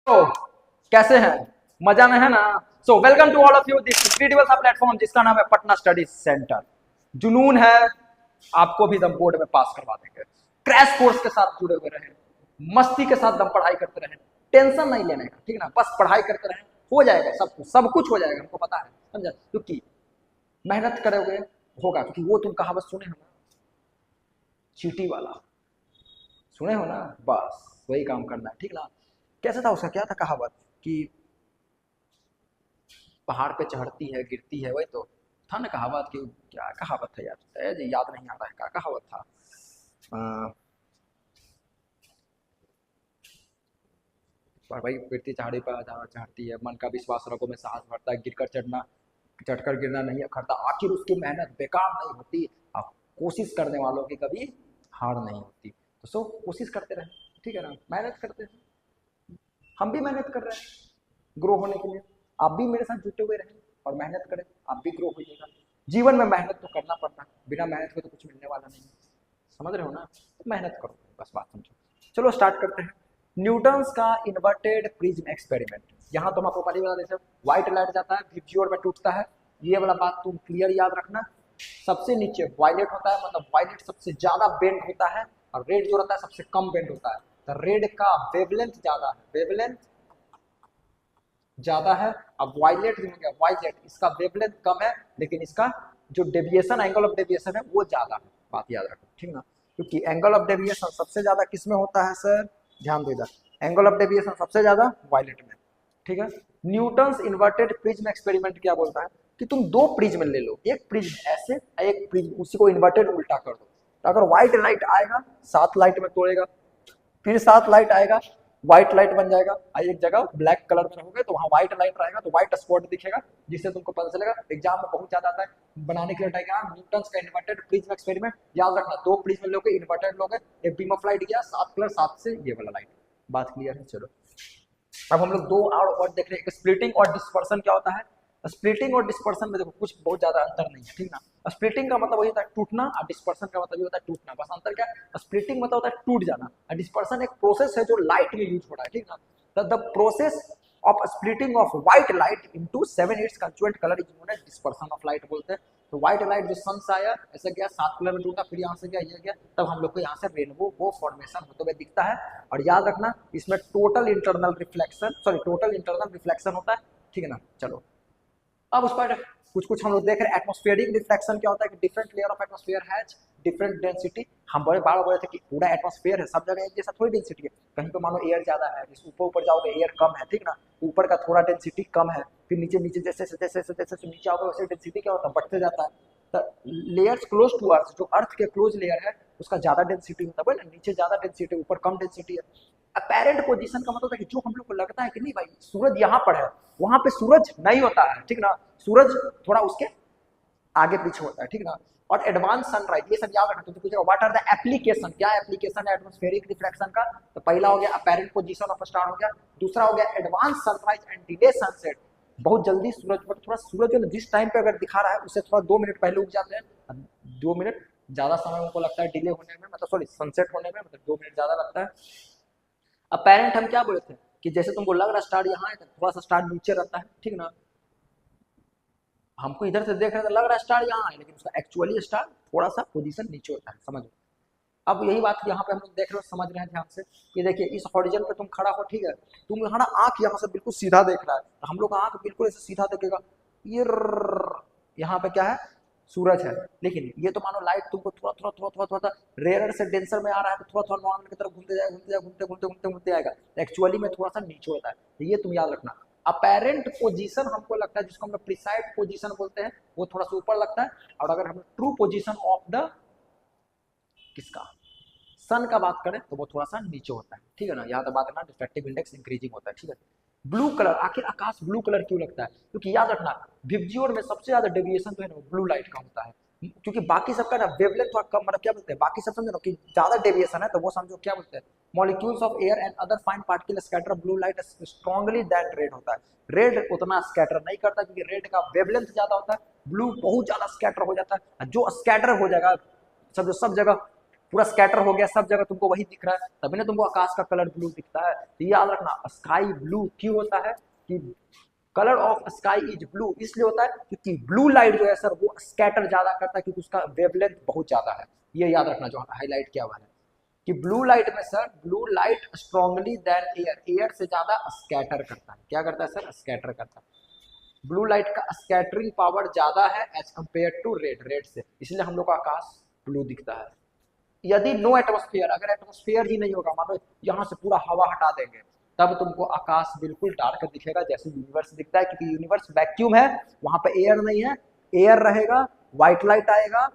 तो कैसे हैं? मजा में है ना? So welcome to all of you this incredible सा प्लेटफॉर्म जिसका नाम है पटना स्टडी सेंटर। जुनून है आपको भी दम बोर्ड में पास करवा देंगे। क्रैश कोर्स के साथ जुड़े हुए रहे, मस्ती के साथ दम पढ़ाई करते रहे, टेंशन नहीं लेने का, ठीक ना? बस पढ़ाई करते रहे, हो जाएगा सब कुछ हो जाएगा, हमको पता है, समझा? क्योंकि मेहनत करे हुए होगा, क्योंकि वो तुम कहावत सुने हो ना, चीटी वाला सुने हो ना, बस वही काम करना है, ठीक ना? कैसे था उसका, क्या था कहावत कि पहाड़ पे चढ़ती है गिरती है, वही तो था ना कहावत कि क्या कहावत था यार, याद नहीं आ रहा है क्या कहावत था। भाई गिरती चढ़ाई पर चढ़ती है, मन का विश्वास रखो में साहस बढ़ता है, गिरकर चढ़ना चढ़कर गिरना नहीं अखरता, आखिर उसकी मेहनत बेकार नहीं होती, आप कोशिश करने वालों की कभी हार नहीं होती। तो सो कोशिश करते रहे, ठीक है ना? मेहनत करते हैं, हम भी मेहनत कर रहे हैं ग्रो होने के लिए, आप भी मेरे साथ जुटे हुए रहें और मेहनत करें, आप भी ग्रो होइएगा। जीवन में मेहनत तो करना पड़ता है, बिना मेहनत के तो कुछ मिलने वाला नहीं है, समझ रहे हो ना? तो मेहनत करो, बस बात समझो। चलो स्टार्ट करते हैं। न्यूटन्स का इन्वर्टेड प्रिज्म एक्सपेरिमेंट। यहाँ तुम आपको पहले बता देते, व्हाइट लाइट जाता है विब्जियोर में टूटता है, ये वाला बात तुम क्लियर याद रखना। सबसे नीचे वायलेट होता है, मतलब वायलेट सबसे ज्यादा बेंड होता है, और रेड जो रहता है सबसे कम बेंड होता है। तो रेड का वेवलेंथ ज्यादा है, वेवलेंथ ज्यादा है। अब वायलेट जो हो गया वायलेट, इसका वेवलेंथ कम है, लेकिन इसका जो डेविएशन, एंगल ऑफ डेविएशन है वो ज्यादा है, बात याद रखो, ठीक ना? क्योंकि एंगल ऑफ डेविएशन सबसे ज्यादा किस में होता है सर? ध्यान दो इधर, एंगल ऑफ डेविएशन सबसे ज्यादा वायलेट में, ठीक है? न्यूटन्स इन्वर्टेड प्रिज्म एक्सपेरिमेंट क्या बोलता है कि तुम दो प्रिज्म ले लो, एक प्रिज्म ऐसे, एक प्रिज्म उसी को इन्वर्टेड उल्टा कर दो, तो अगर व्हाइट लाइट आएगा 7 लाइट में तोड़ेगा, फिर 7 लाइट आएगा व्हाइट लाइट बन जाएगा, एक जगह ब्लैक कलर में रहोगे तो वहां व्हाइट लाइट रहेगा, तो व्हाइट स्पॉट दिखेगा, जिससे तुमको पता चलेगा। एग्जाम में बहुत ज्यादा आता है बनाने के लिए डायग्राम, न्यूटन्स का इन्वर्टेड प्रिज्म एक्सपेरिमेंट, याद रखना। दो प्रिज्म लोगे इन्वर्टेड लोगे, एक बीम ऑफ लाइट गया 7 कलर, 7 से ये वाला लाइट, बात क्लियर है? चलो अब हम लोग दो और वर्ड देख रहे हैं, स्प्लिटिंग और डिस्पर्सन क्या होता है। स्प्लिटिंग और डिस्पर्सन में देखो कुछ बहुत ज्यादा अंतर नहीं है, ठीक ना? स्प्लिटिंग का मतलब वही होता है टूटना, और डिस्पर्सन का मतलब ये होता है टूटना, बस अंतर क्या है? स्प्लिटिंग मतलब होता है टूट जाना, और डिस्पर्सन एक प्रोसेस है जो लाइट में यूज हो रहा है, ठीक ना? The process of splitting of white light into 7 its constituent colour is known as dispersion of light बोलते हैं। तो व्हाइट लाइट जो सन से आया ऐसा गया 7 कलर में टूटा, फिर यहाँ से गया ये गया, तब हम लोग को यहाँ से रेनबो वो फॉर्मेशन होते हुए दिखता है। और याद रखना इसमें total internal reflection, sorry total internal reflection होता है, ठीक है ना? चलो अब उस पर कुछ कुछ हम लोग देख रहे हैं। एटमॉस्फेरिक रिफ्लेक्शन क्या होता है कि different layer of atmosphere has different density. हम बड़े बार बोले थे कि पूरा एटमॉस्फेयर है, सब जगह एक जैसा थोड़ी डेंसिटी है, कहीं पे मानो एयर ज्यादा है, जिस ऊपर ऊपर जाओगे एयर कम है, ठीक ना? ऊपर का थोड़ा डेंसिटी कम है, फिर नीचे नीचे जैसे जैसे जैसे जैसे नीचे आओगे वैसे डेंसिटी क्या होता है, बढ़ते जाता है। तो लेयर्स क्लोज टू अर्थ, जो अर्थ के क्लोज लेयर है उसका ज्यादा डेंसिटी होता है, नीचे ज्यादा डेंसिटी ऊपर कम डेंसिटी है। अपेरेंट पोजीशन का मतलब है कि जो हम लोग को लगता है कि नहीं भाई सूरज यहाँ पर है, वहां पे सूरज नहीं होता है, ठीक ना? सूरज थोड़ा उसके आगे पीछे होता है, ठीक ना? और एडवांस सनराइज, ये सब याद रखना। तो पूछेगा व्हाट आर द एप्लीकेशन, क्या एप्लीकेशन है एटमॉस्फेरिक रिफ्लेक्शन का? तो पहला हो गया अपेरेंट पोजीशन ऑफ स्टार हो गया, दूसरा हो गया advance sunrise and delay sunset. बहुत जल्दी सूरज, बट थोड़ा सूरज जो जिस टाइम पे अगर दिखा रहा है उससे थोड़ा 2 मिनट पहले उग जाते हैं, 2 मिनट ज्यादा समय उनको लगता है डिले होने में, मतलब सॉरी सनसेट होने में, मतलब 2 मिनट ज्यादा लगता है। अपेरेंट हम क्या बोले थे कि जैसे तुमको लग रहा स्टार यहाँ है तो थोड़ा सा स्टार नीचे रहता है, ठीक ना? हमको इधर से देख रहे तो लग रहा है स्टार यहाँ है, लेकिन उसका एक्चुअली स्टार थोड़ा सा पोजीशन नीचे होता है, समझो। अब यही बात यहाँ पे हम लोग देख रहे हो, समझ रहे हैं ध्यान से। ये देखिए इस हॉरिजन पे तुम खड़ा हो, ठीक है? तुम यहाँ ना आंख यहाँ से बिल्कुल सीधा देख रहा है, तो हम लोग का आंख बिल्कुल ऐसे सीधा देखेगा, ये यहाँ पे क्या है? सूरज है। लेकिन ये तो मानो लाइट तुमको थोड़ा थोड़ा थोड़ा थोड़ा थोड़ा रेयर से डेंसर में आ रहा है, तो थोड़ा थोड़ा नॉर्मल की तरफ घूमते जाएगा, घूमते जाएगा, घूमते घूमते घूमते घूमते आएगा, एक्चुअली में थोड़ा सा नीचे होता है। तो ये तुम याद रखना। अपेरेंट पोजीशन हमको लगता है, जिसको हम प्रिसाइड पोजीशन बोलते हैं, वो थोड़ा सा ऊपर लगता है। और अगर हम ट्रू पोजीशन ऑफ द किसका सन का बात करें तो वो थोड़ा सा नीचे होता है, ठीक है ना? याद बात करना, डिफ्रैक्टिव इंडेक्स इंक्रीजिंग होता है, ठीक है? ब्लू कलर, आखिर आकाश ब्लू कलर क्यों लगता है? क्योंकि याद रखना विब्जियोर में सबसे ज्यादा डेविएशन जो है ना ब्लू लाइट का होता है, क्योंकि बाकी सबका ना वेवलेंथ थोड़ा कम, मतलब क्या बोलते हैं, बाकी सब समझो ना कि ज्यादा डेविएशन है तो वो समझो क्या बोलते हैं, molecules of air and other fine particle scatter blue light strongly that red होता है। रेड उतना स्कैटर नहीं करता क्योंकि रेड का वेवलेंथ ज्यादा होता है, ब्लू बहुत ज्यादा स्कैटर हो जाता है। जो स्कैटर हो जाएगा सब जगह पूरा स्कैटर हो गया, सब जगह तुमको वही दिख रहा है, तभी ना तुमको आकाश का कलर ब्लू दिखता है। तो याद रखना स्काई ब्लू क्यों होता है कि colour of sky is blue इसलिए होता है क्योंकि ब्लू लाइट जो है सर वो स्कैटर ज्यादा करता है क्योंकि उसका वेवलेंथ बहुत ज्यादा है। ये याद रखना जो हाईलाइट किया हुआ है कि ब्लू लाइट में sir blue light strongly than air, air से ज्यादा स्कैटर करता है। क्या करता है सर? स्कैटर करता है। ब्लू लाइट का स्कैटरिंग पावर ज्यादा है as compare to red, red से, इसलिए हम लोग का आकाश ब्लू दिखता है। यदि नो एटमॉस्फेयर, अगर एटमॉस्फेयर ही नहीं होगा, मान लो यहाँ से पूरा हवा हटा देंगे, तब तुमको आकाश बिल्कुल डार्क दिखेगा जैसे यूनिवर्स दिखता है, क्योंकि यूनिवर्स वैक्यूम है, वहां पे एयर नहीं है। एयर रहेगा, व्हाइट लाइट आएगा,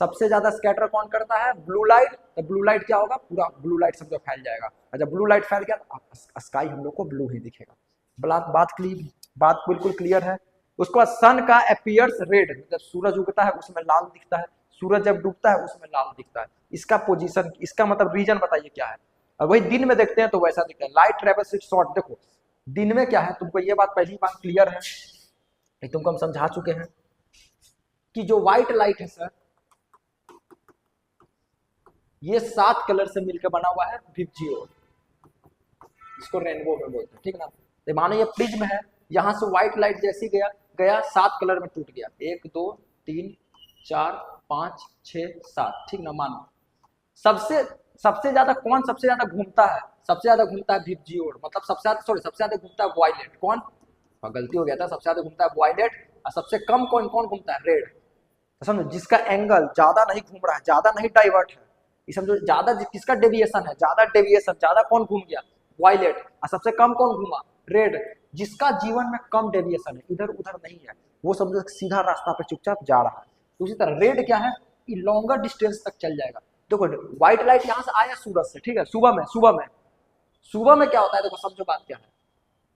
सबसे ज्यादा स्कैटर कौन करता है? Blue light. तो ब्लू लाइट क्या होगा? पूरा ब्लू लाइट समझो फैल जाएगा, और जब ब्लू लाइट फैल गया तो स्काई हम लोग को ब्लू ही दिखेगा। बात बिल्कुल क्लियर है। उसके बाद सन का अपीयर्स रेड, जब सूरज उगता है उसमें लाल दिखता है, सूरज जब डूबता है उसमें लाल दिखता है। इसका पोजीशन, इसका मतलब रीजन बताइए क्या है? और वही दिन में देखते हैं तो वैसा दिखता है। लाइट ट्रेवल्स इट शॉर्ट, देखो दिन में क्या है, तुमको ये बात पहली बात क्लियर है, ये तुमको हम समझा चुके हैं कि जो व्हाइट लाइट है सर ये 7 कलर से मिलकर बना हुआ है विबजियोर, इसको रेनबो में बोलते हैं, ठीक ना। तो मानो ये प्रिज्म है, यहाँ से व्हाइट लाइट जैसी गया 7 कलर में टूट गया, 1 2 3 4 5 6 7, ठीक ना। मानो सबसे ज्यादा कौन सबसे ज्यादा घूमता है? सबसे ज्यादा घूमता है विबजियोर, मतलब सबसे ज्यादा घूमता है वायलेट। कौन? गलती हो गया था, सबसे ज्यादा घूमता है वायलेट, और सबसे कम कौन कौन घूमता है? रेड। तो समझो जिसका एंगल ज्यादा नहीं घूम रहा है, ज्यादा नहीं डाइवर्ट है, ये समझो ज्यादा किसका डेविएशन है, ज्यादा कौन घूम गया? वायलेट। और सबसे कम कौन घूमा? रेड। जिसका जीवन में कम डेविएशन है, इधर उधर नहीं है, वो समझो सीधा रास्ता पे चुपचाप जा रहा है। तो उसी तरह रेड क्या है? ये लॉन्गर डिस्टेंस तक चल जाएगा। देखो व्हाइट लाइट यहाँ से आया सूरज से, ठीक है, सुबह में क्या होता है? देखो समझो बात क्या है।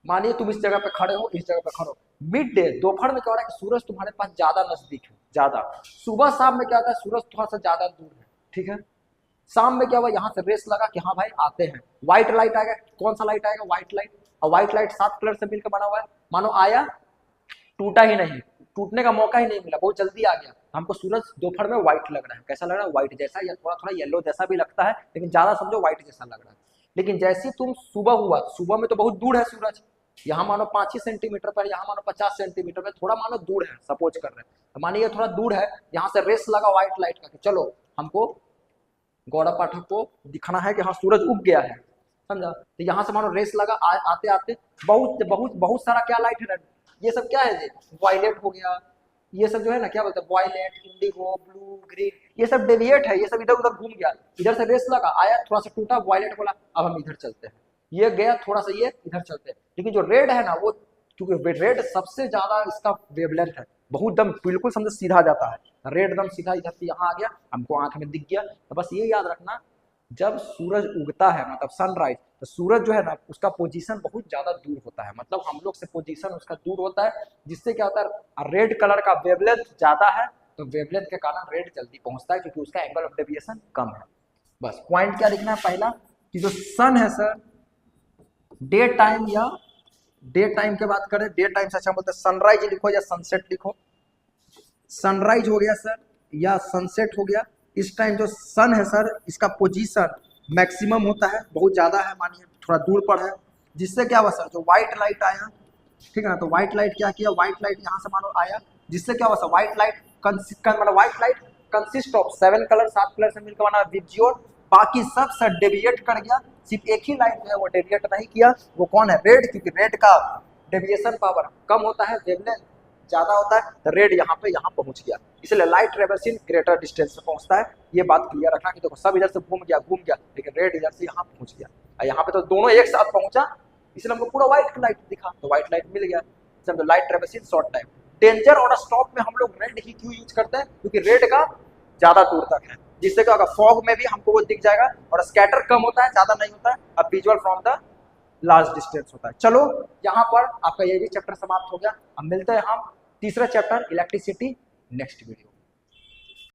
मानिए तुम इस जगह पे खड़े हो, इस जगह पे खड़े हो, मिड डे दोपहर में क्या हो रहा है कि सूरज तुम्हारे पास ज्यादा नजदीक है, ज्यादा। सुबह शाम में क्या होता है? सूरज थोड़ा सा ज्यादा दूर है, ठीक है। शाम में क्या हुआ? यहाँ से रेस लगा कि हाँ भाई आते हैं, व्हाइट लाइट आएगा। कौन सा लाइट आएगा? White light. और व्हाइट लाइट 7 कलर से मिलकर बना हुआ है। मानो आया, टूटा ही नहीं, टूटने का मौका ही नहीं मिला, बहुत जल्दी आ गया। हमको सूरज दोपहर में व्हाइट लग रहा है, कैसा लग रहा है? व्हाइट जैसा, या थोड़ा थोड़ा येलो जैसा भी लगता है, लेकिन ज्यादा समझो व्हाइट जैसा लग रहा है। लेकिन जैसे तुम सुबह हुआ, सुबह में तो बहुत दूर है सूरज, यहाँ मानो 5 ही सेंटीमीटर पर, यहाँ मानो 50 सेंटीमीटर पर, थोड़ा मानो दूर है, सपोज कर रहे हैं, तो मानिए थोड़ा दूर है, यहाँ से रेस लगा व्हाइट लाइट का, चलो हमको गौरव पाठक को दिखाना है कि हाँ सूरज उग गया है, समझा। तो यहाँ से मानो रेस लगा, आते आते बहुत सारा क्या लाइट है, ये सब क्या है? वायलेट हो गया, ये सब जो है ना क्या बोलते हैं, वायलेट, इंडिगो, ब्लू, ग्रीन, ये सब डेविएट है, ये सब इधर उधर घूम गया। इधर से रेस लगा, आया थोड़ा सा टूटा, वायलेट बोला अब हम इधर चलते हैं, ये गया थोड़ा सा, ये इधर चलते हैं। लेकिन जो रेड है ना, वो क्योंकि रेड सबसे ज्यादा इसका वेवलेंथ है, बहुत दम बिल्कुल समझो सीधा जाता है, रेड दम सीधा इधर से यहाँ आ गया, हमको आंख में दिख गया। तो बस ये याद रखना, जब सूरज उगता है मतलब सनराइज, तो सूरज जो है ना उसका पोजीशन बहुत ज्यादा दूर होता है, मतलब हम लोग से पोजीशन उसका दूर होता है, जिससे क्या होता है? रेड कलर का वेवलेंथ ज्यादा है, तो वेवलेंथ के कारण रेड जल्दी पहुंचता है क्योंकि उसका एंगल ऑफ डेविएशन कम है। बस पॉइंट क्या लिखना है? पहला कि जो सन है सर डे टाइम, या डे टाइम की बात करें, डे टाइम से अच्छा बोलते हैं सनराइज लिखो या सनसेट लिखो। सनराइज हो गया सर या सनसेट हो गया, इस टाइम जो सन है सर इसका पोजीशन मैक्सिमम होता है, बहुत ज्यादा है, मानिए थोड़ा दूर पर है, जिससे क्या हुआ सर? जो व्हाइट लाइट आया, ठीक है ना, तो व्हाइट लाइट क्या किया? व्हाइट लाइट यहाँ से मानो आया, जिससे क्या हुआ सर? व्हाइट लाइट मतलब white light consist of 7 colour, 7 colour से मिलकर बना विबजियोर। बाकी सब सर डेविएट कर गया, सिर्फ एक ही लाइट जो है वो डेविएट नहीं किया, वो कौन है? रेड, क्योंकि रेड का डेविएशन पावर कम होता है, वेवलेंथ ज्यादा होता है, तो रेड यहाँ पहुंच गया, इसलिए light travels in greater distance से पहुंचता है। ये बात क्लियर रखना कि देखो सब इधर से घूम गया, लेकिन रेड इधर से यहाँ पहुंच गया, और यहाँ पे तो दोनों एक साथ पहुंचा, इसलिए हमको पूरा व्हाइट लाइट दिखा, तो व्हाइट लाइट मिल गया, समझो light travels in short time. Danger और स्टॉप में हम लोग रेड ही क्यों यूज करते हैं? क्योंकि रेड का ज्यादा दूर तक है, जिससे क्या होगा? फॉग में भी हमको वो दिख जाएगा, और स्कैटर कम होता है, ज्यादा नहीं होता है, अब visual from the large distance होता है। चलो यहाँ पर आपका ये भी चैप्टर समाप्त हो गया। अब मिलते हैं हम तीसरा चैप्टर इलेक्ट्रिसिटी नेक्स्ट वीडियो।